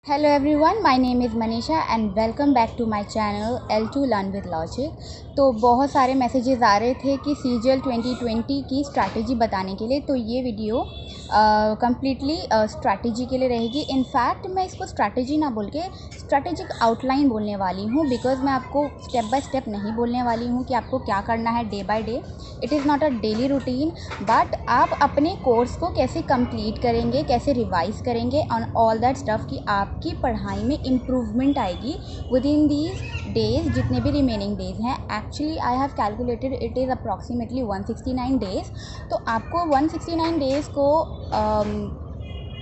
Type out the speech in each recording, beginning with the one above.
Hello everyone, my name is Manisha and welcome back to my channel L2 Learn with Logic। तो बहुत सारे messages आ रहे थे कि CGL 2020 की स्ट्रैटेजी बताने के लिए, तो ये वीडियो कम्प्लीटली स्ट्रैटेजी के लिए रहेगी। इनफैक्ट मैं इसको स्ट्रैटेजी ना बोल के स्ट्रैटेजिक आउटलाइन बोलने वाली हूँ, बिकॉज मैं आपको स्टेप बाय स्टेप नहीं बोलने वाली हूँ कि आपको क्या करना है day by day. It is not a daily routine, but आप अपने कोर्स को कैसे कंप्लीट करेंगे, कैसे रिवाइज करेंगे ऑन ऑल दैट स्टफ कि आपकी पढ़ाई में इम्प्रूवमेंट आएगी विद इन दीज डेज, जितने भी रिमेनिंग डेज हैं। Actually I have calculated it is approximately 169 days. तो आपको 169 डेज़ को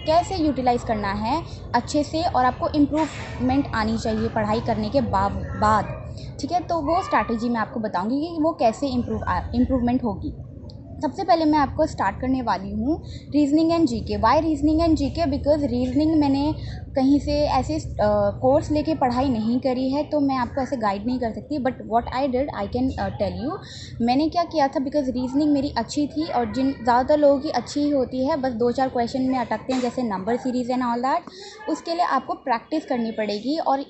कैसे यूटिलाइज़ करना है अच्छे से, और आपको इम्प्रूवमेंट आनी चाहिए पढ़ाई करने के बाद। ठीक है, तो वो स्ट्रैटेजी मैं आपको बताऊंगी कि वो कैसे इम्प्रूवमेंट होगी। सबसे पहले मैं आपको स्टार्ट करने वाली हूँ reasoning and GK. Why reasoning and GK? Because reasoning मैंने कहीं से ऐसे कोर्स लेके पढ़ाई नहीं करी है, तो मैं आपको ऐसे गाइड नहीं कर सकती। But what I did I can tell you. मैंने क्या किया था, बिकॉज रीजनिंग मेरी अच्छी थी, और जिन ज़्यादातर लोगों की अच्छी ही होती है, बस 2-4 क्वेश्चन में अटकते हैं, जैसे number series and all that. उसके लिए आपको प्रैक्टिस करनी पड़ेगी, और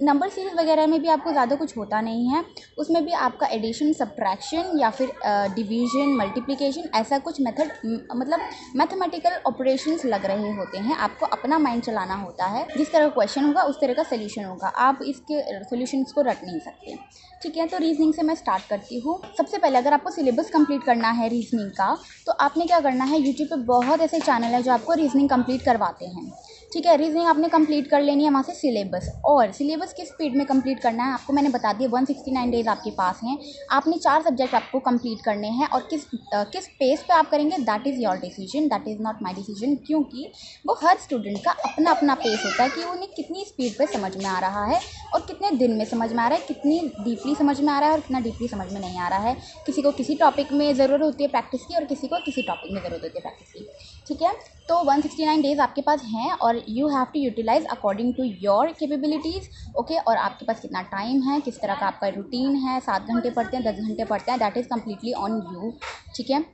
नंबर सीरीज़ वगैरह में भी आपको ज़्यादा कुछ होता नहीं है। उसमें भी आपका एडिशन, सब्ट्रैक्शन या फिर डिवीजन, मल्टीप्लिकेशन, ऐसा कुछ मेथड, मतलब मैथमेटिकल ऑपरेशंस लग रहे होते हैं। आपको अपना माइंड चलाना होता है, जिस तरह क्वेश्चन होगा उस तरह का सोल्यूशन होगा, आप इसके सोल्यूशंस को रट नहीं सकते। ठीक है, तो रीजनिंग से मैं स्टार्ट करती हूँ। सबसे पहले अगर आपको सिलेबस कंप्लीट करना है रीजनिंग का, तो आपने क्या करना है, यूट्यूब पे बहुत ऐसे चैनल है जो आपको रीजनिंग कंप्लीट करवाते हैं। ठीक है, रीजनिंग आपने कंप्लीट कर लेनी है, वहाँ से सिलेबस, और सिलेबस किस स्पीड में कंप्लीट करना है आपको मैंने बता दिया। 169 डेज आपके पास हैं, आपने 4 सब्जेक्ट आपको कंप्लीट करने हैं, और किस पेस पे आप करेंगे that is your decision, that is not my decision. क्योंकि वो हर स्टूडेंट का अपना अपना पेस होता है कि उन्हें कितनी स्पीड पे समझ में आ रहा है, और कितने दिन में समझ में आ रहा है, कितनी डीपली समझ में आ रहा है और कितना डीपली समझ में नहीं आ रहा है। किसी को किसी टॉपिक में ज़रूरत होती है प्रैक्टिस की, और किसी को किसी टॉपिक में ज़रूरत होती है प्रैक्टिस की। ठीक है, तो 169 डेज आपके पास हैं, और you have to utilise according to your capabilities. Okay, और आपके पास कितना टाइम है, किस तरह का आपका रूटीन है, 7 घंटे पढ़ते हैं, 10 घंटे पढ़ते हैं, that is completely on you. ठीक है,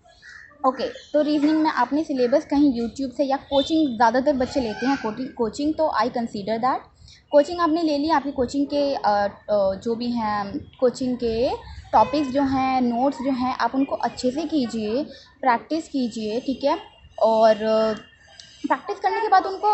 ओके। तो रीजनिंग में आपने सिलेबस कहीं यूट्यूब से, या कोचिंग ज़्यादातर बच्चे लेते हैं कोचिंग, तो आई कंसीडर दैट कोचिंग आपने ले ली। आपकी कोचिंग के जो भी हैं कोचिंग के टॉपिक्स जो हैं, नोट्स जो हैं, आप उनको अच्छे से कीजिए, प्रैक्टिस कीजिए। ठीक है, और प्रैक्टिस करने के बाद उनको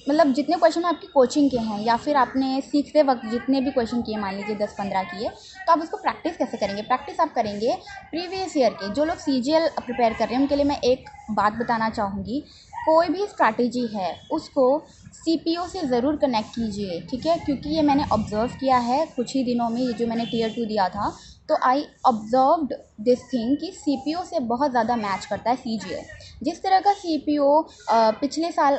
मतलब जितने क्वेश्चन आपकी कोचिंग के हैं, या फिर आपने सीखते वक्त जितने भी क्वेश्चन किए, मान लीजिए 10-15 किए, तो आप उसको प्रैक्टिस कैसे करेंगे? प्रैक्टिस आप करेंगे प्रीवियस ईयर के। जो लोग सीजीएल प्रिपेयर कर रहे हैं उनके लिए मैं एक बात बताना चाहूँगी, कोई भी स्ट्रैटेजी है उसको सीपीओ से ज़रूर कनेक्ट कीजिए। ठीक है, क्योंकि ये मैंने ऑब्ज़र्व किया है कुछ ही दिनों में, ये जो मैंने टीयर 2 दिया था, तो आई ऑब्जर्व्ड दिस थिंग कि सीपीओ से बहुत ज़्यादा मैच करता है सीजीएल। जिस तरह का सीपीओ पिछले साल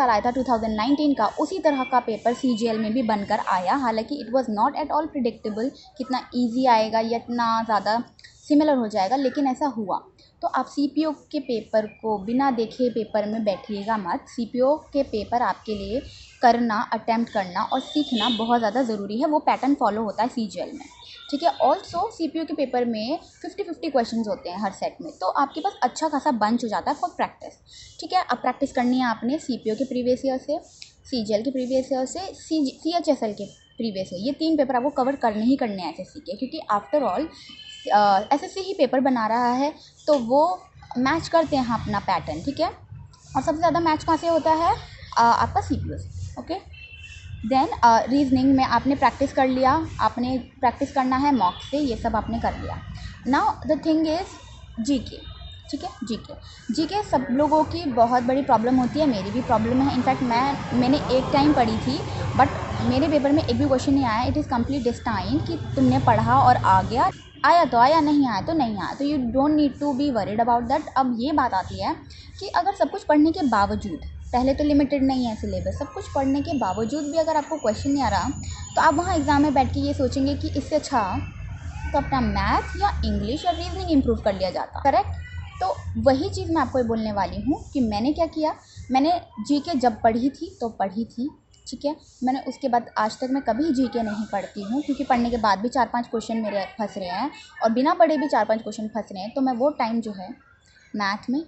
आया था 2019 का, उसी तरह का पेपर सीजीएल में भी बनकर आया। हालांकि it was not at all predictable कितना इजी आएगा या इतना ज़्यादा सिमिलर हो जाएगा, लेकिन ऐसा हुआ। तो आप सीपीओ के पेपर को बिना देखे पेपर में बैठिएगा मत। सीपीओ के पेपर आपके लिए करना, अटेम्प्ट करना और सीखना बहुत ज़्यादा ज़रूरी है। वो पैटर्न फॉलो होता है सीजीएल में। ठीक है, ऑल्सो सीपीओ के पेपर में 50-50 क्वेश्चंस होते हैं हर सेट में, तो आपके पास अच्छा खासा बंच हो जाता है फॉर प्रैक्टिस। ठीक है, अब प्रैक्टिस करनी है आपने सीपीओ के प्रीवियस ईयर से, सीजीएल के प्रीवियस ईयर से, सीएचएसएल के प्रीवियस ईयर। ये 3 पेपर आपको कवर करने ही करने हैं एसएससी के, क्योंकि आफ्टर ऑल एसएससी ही पेपर बना रहा है, तो वो मैच करते हैं अपना पैटर्न। ठीक है, और सबसे ज़्यादा मैच कहाँ से होता है? आपका सीपीओ से। ओके, देन रीजनिंग में आपने प्रैक्टिस कर लिया, आपने प्रैक्टिस करना है मॉक से, ये सब आपने कर लिया। Now the thing is GK. ठीक है, जीके सब लोगों की बहुत बड़ी प्रॉब्लम होती है, मेरी भी प्रॉब्लम है। इनफैक्ट मैंने एक टाइम पढ़ी थी, बट मेरे पेपर में एक भी क्वेश्चन नहीं आया। इट इज़ कम्प्लीट डिस्टाइन कि तुमने पढ़ा और आ गया, आया तो आया, नहीं आया तो नहीं आया, तो you don't need to be worried about that. अब ये बात आती है कि अगर सब कुछ पढ़ने के बावजूद, पहले तो लिमिटेड नहीं है सिलेबस, सब कुछ पढ़ने के बावजूद भी अगर आपको क्वेश्चन नहीं आ रहा, तो आप वहाँ एग्ज़ाम में बैठ के ये सोचेंगे कि इससे अच्छा तो अपना मैथ या इंग्लिश या रीजनिंग इम्प्रूव कर लिया जाता। करेक्ट? तो वही चीज़ मैं आपको ये बोलने वाली हूँ कि मैंने क्या किया। मैंने जीके जब पढ़ी थी तो पढ़ी थी। ठीक है, मैंने उसके बाद आज तक मैं कभी जीके नहीं पढ़ती हूँ, क्योंकि पढ़ने के बाद भी 4-5 क्वेश्चन मेरे फंस रहे हैं, और बिना पढ़े भी 4-5 क्वेश्चन फंस रहे हैं। तो मैं वो टाइम जो है मैथ में,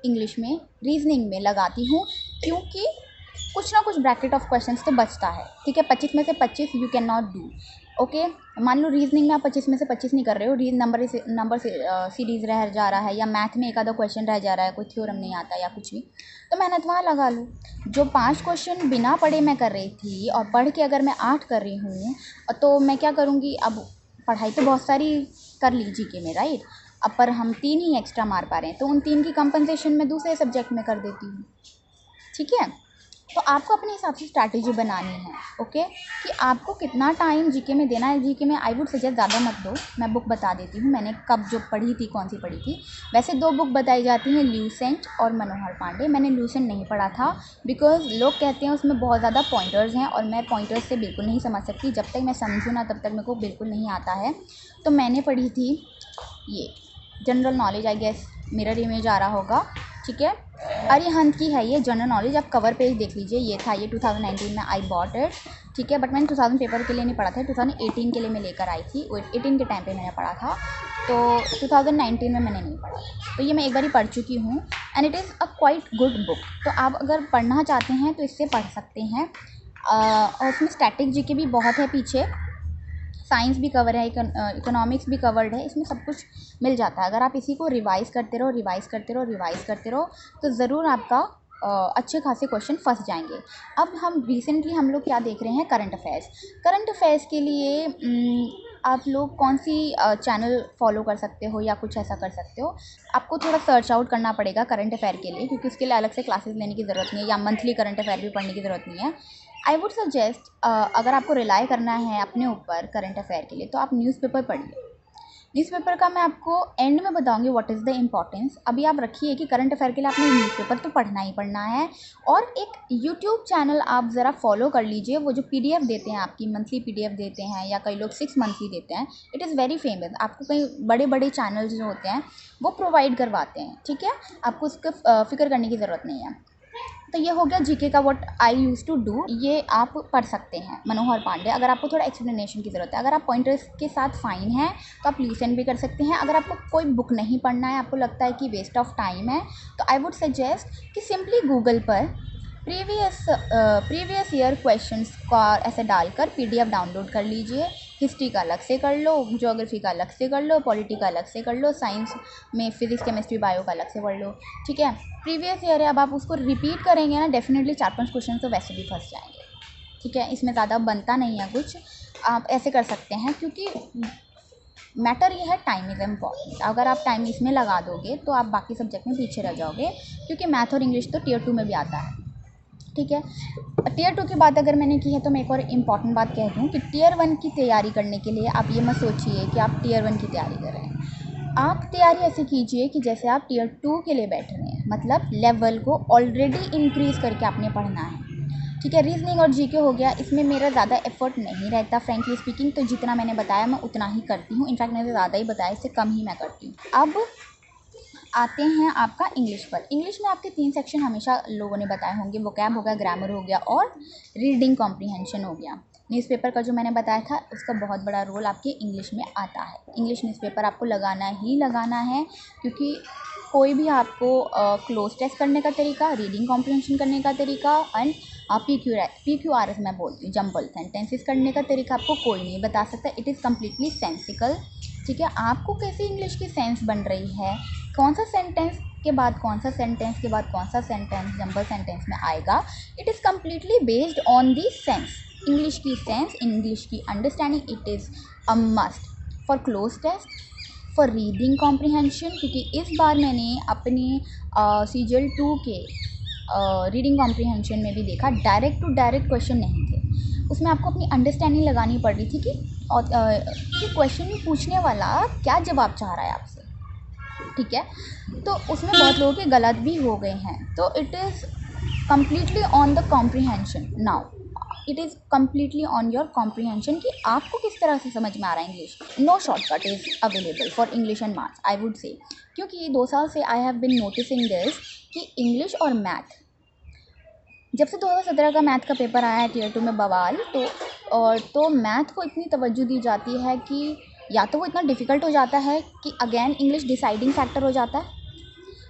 इंग्लिश में, रीजनिंग में लगाती हूँ, क्योंकि कुछ ना कुछ ब्रैकेट ऑफ क्वेश्चंस तो बचता है, ठीक है। 25 में से 25 you can not do, okay. मान लो रीजनिंग में आप 25 में से 25 नहीं कर रहे हो, नंबर सीरीज रह जा रहा है, या मैथ में एक आधा क्वेश्चन रह जा रहा है, कोई थ्योरम नहीं आता या कुछ भी, तो मेहनत वहाँ लगा लो। जो 5 क्वेश्चन बिना पढ़े मैं कर रही थी और पढ़ के अगर मैं 8 कर रही हूँ, तो मैं क्या करूँगी, अब पढ़ाई तो बहुत सारी कर ली जीके में, राइट। अब पर हम 3 ही एक्स्ट्रा मार पा रहे हैं, तो उन 3 की कंपनसेशन मैं दूसरे सब्जेक्ट में कर देती हूँ, ठीक है। तो आपको अपने हिसाब से स्ट्रैटेजी बनानी है, ओके, कि आपको कितना टाइम जीके में देना है। जीके में आई वुड सजेस्ट ज़्यादा मत दो, मैं बुक बता देती हूँ मैंने कब जो पढ़ी थी, कौन सी पढ़ी थी। वैसे 2 बुक बताई जाती हैं, ल्यूसेंट और मनोहर पांडे। मैंने ल्यूसेंट नहीं पढ़ा था बिकॉज लोग कहते हैं उसमें बहुत ज़्यादा पॉइंटर्स हैं, और मैं पॉइंटर्स से बिल्कुल नहीं समझ सकती, जब तक मैं समझूँ ना तब तक मेरे को बिल्कुल नहीं आता है। तो मैंने पढ़ी थी ये general knowledge, I guess mirror image आ रहा होगा, ठीक है। अरिहंत की है ये जनरल नॉलेज, आप कवर पेज देख लीजिए, ये था, ये 2019 में आई बॉट इट, ठीक है। बट मैंने 2000 पेपर के लिए नहीं पढ़ा था, 2018 के लिए मैं लेकर आई थी, 18 के टाइम पे मैंने पढ़ा था, तो 2019 में मैंने नहीं पढ़ा। तो ये मैं एक बार ही पढ़ चुकी हूँ, and it is a quite good book. तो आप अगर पढ़ना चाहते हैं तो इससे पढ़ सकते हैं। और उसमें स्टैटिक जीके भी बहुत है पीछे, साइंस भी कवर है, इकोनॉमिक्स भी कवर्ड है, इसमें सब कुछ मिल जाता है। अगर आप इसी को रिवाइज़ करते रहो, रिवाइज़ करते रहो, तो ज़रूर आपका अच्छे खासे क्वेश्चन फंस जाएंगे। अब हम रिसेंटली हम लोग क्या देख रहे हैं, करंट अफेयर्स के लिए आप लोग कौन सी चैनल फॉलो कर सकते हो या कुछ ऐसा कर सकते हो। आपको थोड़ा सर्च आउट करना पड़ेगा करंट अफेयर के लिए, क्योंकि उसके लिए अलग से क्लासेस लेने की ज़रूरत नहीं है, या मंथली करंट अफेयर भी पढ़ने की ज़रूरत नहीं है। आई वुड सजेस्ट, अगर आपको रिलाई करना है अपने ऊपर करंट अफेयर के लिए, तो आप न्यूज़पेपर पढ़िए। न्यूज़पेपर का मैं आपको एंड में बताऊंगी व्हाट इज़ द इम्पॉर्टेंस। अभी आप रखिए कि करंट अफेयर के लिए आपने न्यूज़पेपर तो पढ़ना ही पढ़ना है। और एक यूट्यूब चैनल आप ज़रा फॉलो कर लीजिए, वो जो PDF देते हैं, आपकी मंथली PDF देते हैं, या कई लोग 6 मंथली देते हैं, इट इज़ वेरी फेमस। आपको कई बड़े बड़े चैनल्स जो होते हैं वो प्रोवाइड करवाते हैं, ठीक है। आपको उसका फिक्र करने की ज़रूरत नहीं है। तो ये हो गया जीके का what I use to do, ये आप पढ़ सकते हैं मनोहर पांडे। अगर आपको थोड़ा एक्सप्लेनेशन की ज़रूरत है, अगर आप पॉइंटर्स के साथ फाइन है तो आप ल्यूसेंट भी कर सकते हैं। अगर आपको कोई बुक नहीं पढ़ना है, आपको लगता है कि वेस्ट ऑफ टाइम है, तो आई वुड सजेस्ट कि सिंपली गूगल पर प्रीवियस ईयर क्वेश्चंस का ऐसे डालकर PDF डाउनलोड कर लीजिए। हिस्ट्री का अलग से कर लो, ज्योग्राफी का अलग से कर लो, पॉलिटी का अलग से कर लो, साइंस में फिजिक्स केमिस्ट्री बायो का अलग से पढ़ लो, ठीक है। प्रीवियस ईयर है, अब आप उसको रिपीट करेंगे ना, डेफिनेटली 4-5 क्वेश्चन तो वैसे भी फंस जाएंगे, ठीक है। इसमें ज़्यादा बनता नहीं है कुछ, आप ऐसे कर सकते हैं, क्योंकि मैटर ये है टाइम इज़ इम्पॉर्टेंट। अगर आप टाइम इसमें लगा दोगे तो आप बाकी सब्जेक्ट में पीछे रह जाओगे, क्योंकि मैथ और इंग्लिश तो Tier 2 में भी आता है, ठीक है। Tier 2 की बात अगर मैंने की है तो मैं एक और इम्पॉर्टेंट बात कह दूँ कि Tier 1 की तैयारी करने के लिए आप ये मत सोचिए कि आप Tier 1 की तैयारी कर रहे हैं। आप तैयारी ऐसे कीजिए कि जैसे आप Tier 2 के लिए बैठ रहे हैं, मतलब लेवल को ऑलरेडी इंक्रीज़ करके आपने पढ़ना है, ठीक है। रीजनिंग और जीके हो गया, इसमें मेरा ज़्यादा एफर्ट नहीं रहता फ्रेंकली स्पीकिंग, तो जितना मैंने बताया मैं उतना ही करती हूँ। इनफैक्ट मैंने ज़्यादा ही बताया, इससे कम ही मैं करती हूँ। अब आते हैं आपका इंग्लिश पर। इंग्लिश में आपके 3 सेक्शन हमेशा लोगों ने बताए होंगे, वोकैब हो गया, ग्रामर हो गया, और रीडिंग कॉम्प्रीहेंशन हो गया। न्यूज़पेपर का जो मैंने बताया था उसका बहुत बड़ा रोल आपके इंग्लिश में आता है। इंग्लिश न्यूज़पेपर आपको लगाना ही लगाना है, क्योंकि कोई भी आपको क्लोज टेस्ट करने का तरीका, रीडिंग कॉम्प्रीहेंशन करने का तरीका, एंड PQRS मैं बोलती हूँ, जंबल सेंटेंसेस करने का तरीका आपको कोई नहीं बता सकता। इट इज़ कम्प्लीटली सेंसिकल, ठीक है। आपको कैसे इंग्लिश की सेंस बन रही है, कौन सा सेंटेंस के बाद कौन सा सेंटेंस के बाद कौन सा सेंटेंस जंबल सेंटेंस में आएगा, it is completely based on the sense. English की सेंस, इंग्लिश की understanding, it is a must for cloze test, for reading comprehension, क्योंकि इस बार मैंने अपनी CGL 2 के रीडिंग कॉम्प्रीहेंशन में भी देखा, डायरेक्ट टू डायरेक्ट क्वेश्चन नहीं थे। उसमें आपको अपनी अंडरस्टैंडिंग लगानी पड़ रही थी कि क्वेश्चन पूछने वाला क्या जवाब चाह रहा है आपसे, ठीक है। तो उसमें बहुत लोगों के गलत भी हो गए हैं। तो it is completely on the comprehension now, it is completely on your comprehension कि आपको किस तरह से समझ में आ रहा है English. No shortcut is available for English and maths, I would say, क्योंकि 2 साल से I have been noticing this कि इंग्लिश और मैथ, जब से 2017 का मैथ का पेपर आया है Tier 2 में बवाल, तो मैथ को इतनी तवज्जो दी जाती है कि या तो वो इतना डिफ़िकल्ट हो जाता है कि अगेन इंग्लिश डिसाइडिंग फैक्टर हो जाता है,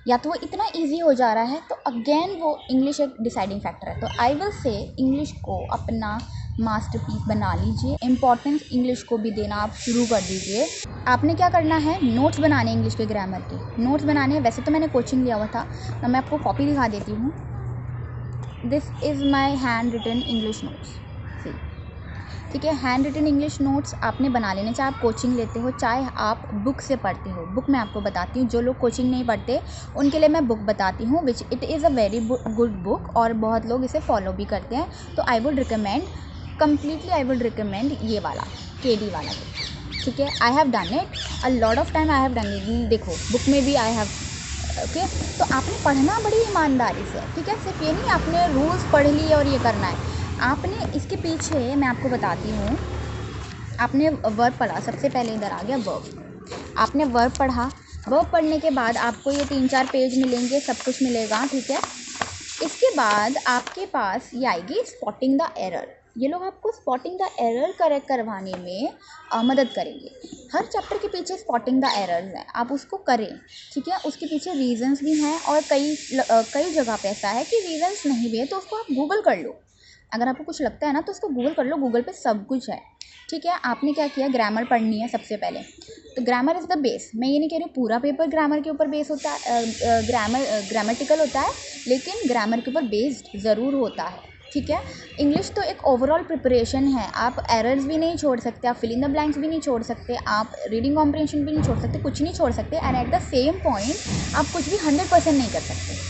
या तो वो इतना इजी हो जा रहा है, तो अगेन वो इंग्लिश एक डिसाइडिंग फैक्टर है। तो आई विल से इंग्लिश को अपना मास्टरपीस बना लीजिए, इम्पॉर्टेंस इंग्लिश को भी देना आप शुरू कर दीजिए। आपने क्या करना है, नोट्स बनाने इंग्लिश के ग्रामर के नोट्स बनाने हैं। वैसे तो मैंने कोचिंग लिया हुआ था, तो मैं आपको कॉपी दिखा देती हूँ। This is my hand written English notes, ठीक है। हैंड रिटन इंग्लिश नोट्स आपने बना लेने, चाहे आप कोचिंग लेते हो चाहे आप बुक से पढ़ते हो। बुक मैं आपको बताती हूँ, जो लोग कोचिंग नहीं पढ़ते उनके लिए मैं बुक बताती हूँ, which it is a very good book, और बहुत लोग इसे फॉलो भी करते हैं। तो I would recommend completely, I would recommend ये वाला KD वाला बुक, ठीक है। I have done it a lot of time, I have done it. देखो बुक में भी आई हैव, ओके। तो आपने पढ़ना बड़ी ईमानदारी से, ठीक है। सिर्फ ये नहीं आपने रूल्स पढ़ लिए और ये करना है। आपने इसके पीछे मैं आपको बताती हूँ, आपने वर्ब पढ़ा, सबसे पहले इधर आ गया वर्ब। आपने वर्ब पढ़ा, वर्ब पढ़ने के बाद आपको ये 3-4 पेज मिलेंगे, सब कुछ मिलेगा, ठीक है। इसके बाद आपके पास ये आएगी स्पॉटिंग द एरर। ये लोग आपको स्पॉटिंग द एरर करेक्ट करवाने में मदद करेंगे। हर चैप्टर के पीछे स्पॉटिंग द एरर्स है, आप उसको करें, ठीक है। उसके पीछे रीजंस भी हैं, और कई जगह पे ऐसा है कि रीजंस नहीं भी है तो उसको आप गूगल कर लो। अगर आपको कुछ लगता है ना तो उसको गूगल कर लो, गूगल पे सब कुछ है, ठीक है। आपने क्या किया, ग्रामर पढ़नी है सबसे पहले। तो ग्रामर इज़ द बेस। मैं ये नहीं कह रही पूरा पेपर ग्रामर के ऊपर बेस होता है, ग्रामेटिकल होता है, लेकिन ग्रामर के ऊपर बेस्ड ज़रूर होता है, ठीक है। इंग्लिश तो एक ओवरऑल प्रिपरेशन है, आप एरर्स भी नहीं छोड़ सकते, आप फिल इन द ब्लैंक्स भी नहीं छोड़ सकते, आप रीडिंग कॉम्प्रिहेंशन भी नहीं छोड़ सकते, कुछ नहीं छोड़ सकते। And at the same point आप कुछ भी 100% नहीं कर सकते।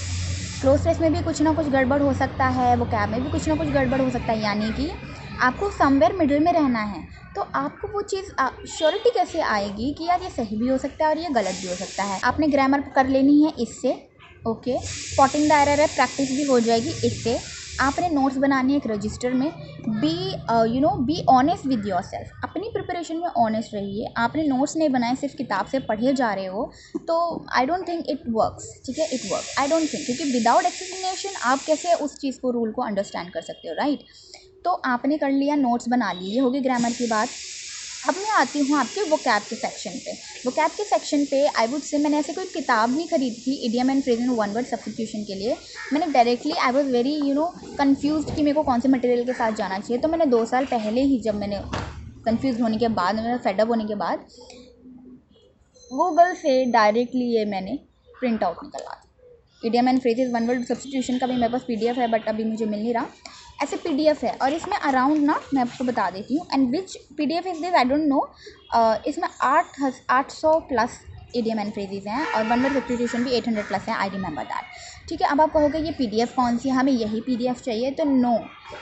क्लोज टेस्ट में भी कुछ ना कुछ गड़बड़ हो सकता है, वो कैब में भी कुछ ना कुछ गड़बड़ हो सकता है, यानी कि आपको समवेयर मिडिल में रहना है। तो आपको वो चीज़ श्योरिटी कैसे आएगी कि यार ये सही भी हो सकता है और ये गलत भी हो सकता है। आपने ग्रामर कर लेनी है इससे, ओके। स्पॉटिंग द एरर है, प्रैक्टिस भी हो जाएगी इससे। आपने नोट्स बनाने एक रजिस्टर में, be honest with your self, अपनी प्रिपरेशन में ऑनेस्ट रहिए। आपने नोट्स नहीं बनाए, सिर्फ किताब से पढ़े जा रहे हो, तो I don't think it works, ठीक है। It work, I don't think, क्योंकि विदाउट एक्सप्लेनेशन आप कैसे उस चीज़ को, रूल को अंडरस्टैंड कर सकते हो, राइट। तो आपने कर लिया, नोट्स बना लिए, ये होगी ग्रामर की बात। अब मैं आती हूँ आपके वोकैब के सेक्शन पे। वोकैब के सेक्शन पे आई वुड से मैंने ऐसे कोई किताब नहीं खरीदी थी idiom and phrase and one word substitution के लिए। मैंने directly, I was very confused कि मेरे को कौन से मटेरियल के साथ जाना चाहिए। तो मैंने 2 साल पहले ही, जब मैंने कंफ्यूज होने के बाद, मेरा फेडअप होने के बाद, गूगल से डायरेक्टली ये मैंने प्रिंट आउट निकलवा दी। Idiom and phrases one word substitution का भी मेरे पास PDF है, बट अभी मुझे मिल नहीं रहा। ऐसे PDF है, और इसमें अराउंड ना, मैं आपको बता देती हूँ, and which PDF is this I don't know. इसमें 800 प्लस इडियम एंड फ्रेजेस हैं, और वन वर्ड सब्स्टिट्यूशन भी 800 प्लस है, आई रिमेंबर दैट, ठीक है। अब आप कहोगे ये PDF कौन सी है, हमें यही PDF चाहिए, तो नो,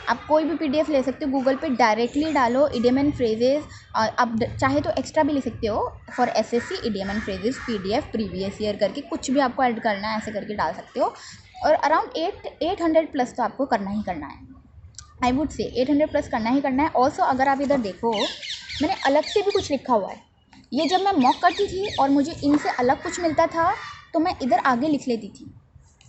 आप कोई भी PDF ले सकते हो, गूगल पे डायरेक्टली डालो इडियम एंड फ्रेजेस, और आप चाहे तो एक्स्ट्रा भी ले सकते हो for SSC idiom and phrases PDF previous year करके, कुछ भी आपको ऐड करना है ऐसे करके डाल सकते हो। और अराउंड 800 प्लस तो आपको करना ही करना है, आई वुड से 800 प्लस करना ही करना है। ऑल्सो अगर आप इधर देखो, मैंने अलग से भी कुछ लिखा हुआ है। ये जब मैं मॉक करती थी और मुझे इनसे अलग कुछ मिलता था, तो मैं इधर आगे लिख लेती थी,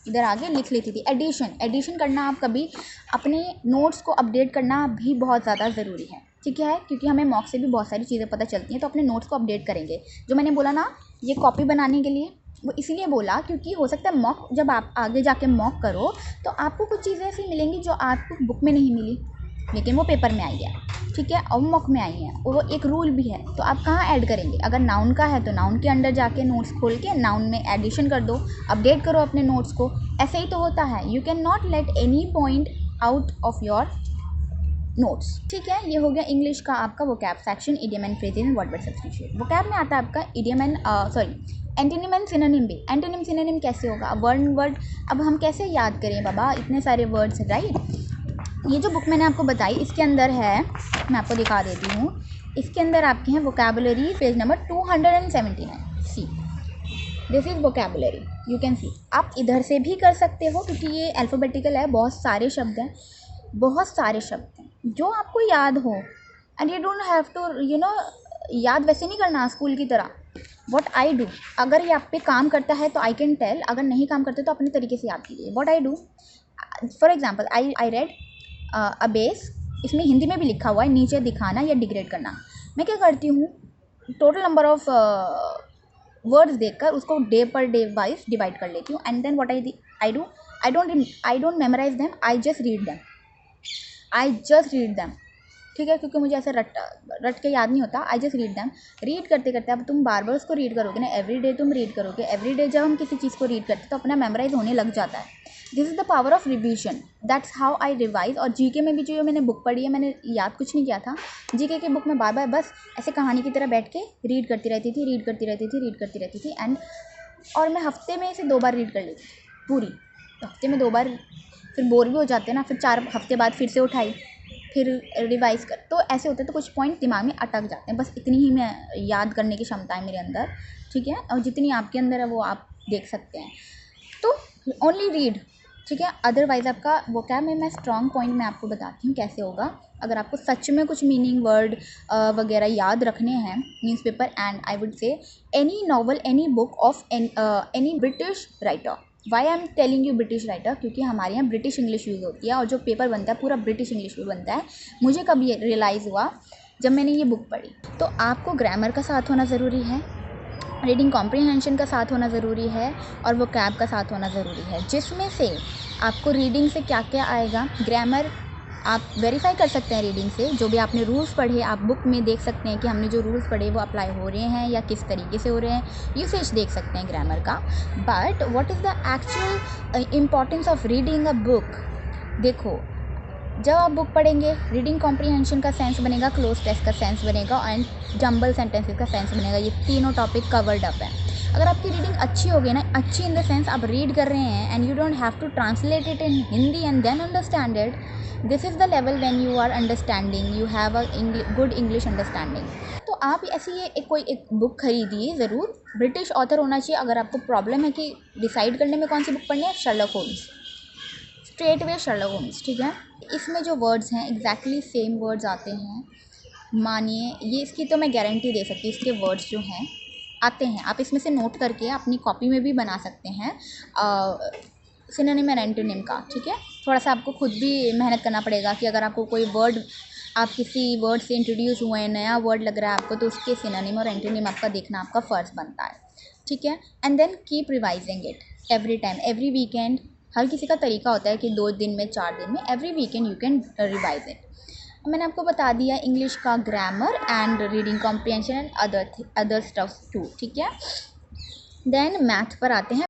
इधर आगे लिख लेती थी। एडिशन करना, आप कभी अपने नोट्स को अपडेट करना भी बहुत ज़्यादा ज़रूरी है, ठीक है, क्योंकि हमें मॉक से भी बहुत सारी चीज़ें पता चलती हैं। तो अपने नोट्स को अपडेट करेंगे। जो मैंने बोला ना, ये कॉपी बनाने के लिए, वो इसीलिए बोला क्योंकि हो सकता है मॉक, जब आप आगे जाके मॉक करो तो आपको कुछ चीज़ें ऐसी मिलेंगी जो आपको बुक में नहीं मिली, लेकिन वो पेपर में आई है, ठीक है, और मॉक में आई है, और वो एक रूल भी है। तो आप कहाँ ऐड करेंगे, अगर नाउन का है तो नाउन के अंडर जाके नोट्स खोल के नाउन में एडिशन कर दो, अपडेट करो अपने नोट्स को। ऐसे ही तो होता है, you can not let any point out of your notes, ठीक है। ये हो गया इंग्लिश का आपका vocab section, idiom and phrases and word substitution. Vocab में आता है आपका idiom and antonym and synonym भी। एंटोनिम सिनोनिम कैसे होगा, वर्ड अब हम कैसे याद करें बाबा, इतने सारे वर्ड्स, राइट। ये जो बुक मैंने आपको बताई, इसके अंदर है, मैं आपको दिखा देती हूँ, इसके अंदर आपके हैं vocabulary, page number 279, see this is vocabulary, you can see. आप इधर से भी कर सकते हो क्योंकि ये अल्फ़ाबेटिकल है, बहुत सारे शब्द हैं, बहुत सारे शब्द हैं जो आपको याद हो, and you don't have to याद वैसे नहीं करना स्कूल की तरह। व्हाट आई डू, अगर ये आप पे काम करता है तो आई कैन टेल, अगर नहीं काम करते तो अपने तरीके से याद कीजिए। What I do, for example, I read a base, इसमें हिंदी में भी लिखा हुआ है, नीचे दिखाना या डिग्रेड करना। मैं क्या करती हूँ, टोटल नंबर ऑफ वर्ड्स देखकर उसको day per day wise divide कर लेती हूँ। And then what I do, I don't memorise them, I just read them. ठीक है, क्योंकि मुझे ऐसे रट के याद नहीं होता। आई जस्ट रीड दैम। रीड करते करते अब तुम बार बार उसको रीड करोगे ना, एवरी डे तुम रीड करोगे, एवरी डे जब हम किसी चीज़ को रीड करते तो अपना मेमोराइज होने लग जाता है। This is the power of revision, that's how I revise. और जीके में भी जो मैंने बुक पढ़ी है, मैंने याद कुछ नहीं किया था। जीके की बुक में बार बार बस ऐसे कहानी की तरह बैठ के रीड करती रहती थी एंड और मैं हफ्ते में इसे 2 बार रीड कर लेती थी पूरी, हफ्ते में 2 बार। फिर बोर भी हो जाते हैं ना, फिर 4 हफ्ते बाद फिर से उठाई, फिर रिवाइज कर, तो ऐसे होते तो कुछ पॉइंट दिमाग में अटक जाते हैं। बस इतनी ही मैं याद करने की क्षमता है मेरे अंदर, ठीक है, और जितनी आपके अंदर है वो आप देख सकते हैं। तो ओनली रीड, ठीक है। अदरवाइज आपका वो क्या, मैं स्ट्रॉन्ग पॉइंट मैं आपको बताती हूँ कैसे होगा। अगर आपको सच में कुछ मीनिंग वर्ड वगैरह याद रखने हैं, newspaper and I would say any novel, any book of any British writer. Why I am telling you British writer, क्योंकि हमारे यहाँ ब्रिटिश इंग्लिश यूज़ होती है और जो पेपर बनता है पूरा ब्रिटिश इंग्लिश में बनता है। मुझे कब ये रियलाइज़ हुआ, जब मैंने ये बुक पढ़ी। तो आपको ग्रामर का साथ होना ज़रूरी है, रीडिंग कॉम्प्रिहेंशन का साथ होना ज़रूरी है, और वो कैब का साथ होना ज़रूरी है, जिसमें से आपको रीडिंग से क्या क्या आएगा। ग्रामर आप वेरीफाई कर सकते हैं रीडिंग से, जो भी आपने रूल्स पढ़े आप बुक में देख सकते हैं कि हमने जो रूल्स पढ़े वो अप्लाई हो रहे हैं या किस तरीके से हो रहे हैं, यूसेज देख सकते हैं ग्रामर का। But what is the actual importance of reading a book. देखो, जब आप बुक पढ़ेंगे, रीडिंग कॉम्प्रिहेंशन का सेंस बनेगा, क्लोज टेक्स्ट का सेंस बनेगा एंड जंबल सेंटेंसेस का सेंस बनेगा। ये तीनों टॉपिक कवर्ड अप है। अगर आपकी रीडिंग अच्छी होगी ना, अच्छी इन द सेंस आप रीड कर रहे हैं and you don't have to translate it in Hindi and then understand it, this is the level when you are understanding, you have a good English understanding. तो आप ऐसी कोई एक बुक खरीदिए ज़रूर, ब्रिटिश ऑथर होना चाहिए। अगर आपको प्रॉब्लम है कि डिसाइड करने में कौन सी बुक पढ़नी है, Sherlock Holmes, straight way Sherlock Holmes, ठीक है। इसमें जो वर्ड्स हैं एग्जैक्टली सेम वर्ड्स आते हैं, मानिए ये, इसकी तो मैं गारंटी दे सकती हूँ, इसके वर्ड्स जो हैं आते हैं। आप इसमें से नोट करके अपनी कॉपी में भी बना सकते हैं सिनोनिम एंड एंटोनिम का, ठीक है। थोड़ा सा आपको खुद भी मेहनत करना पड़ेगा कि अगर आपको कोई वर्ड, आप किसी वर्ड से इंट्रोड्यूस हुए हैं, नया वर्ड लग रहा है आपको, तो उसके सिनोनिम और एंटोनिम आपका देखना आपका फ़र्ज़ बनता है, ठीक है। And then keep revising it every time, every weekend. हर किसी का तरीका होता है कि 2 दिन में, 4 दिन में, every weekend you can revise it. मैंने आपको बता दिया इंग्लिश का grammar and reading comprehension and other stuffs too, ठीक है। देन मैथ पर आते हैं।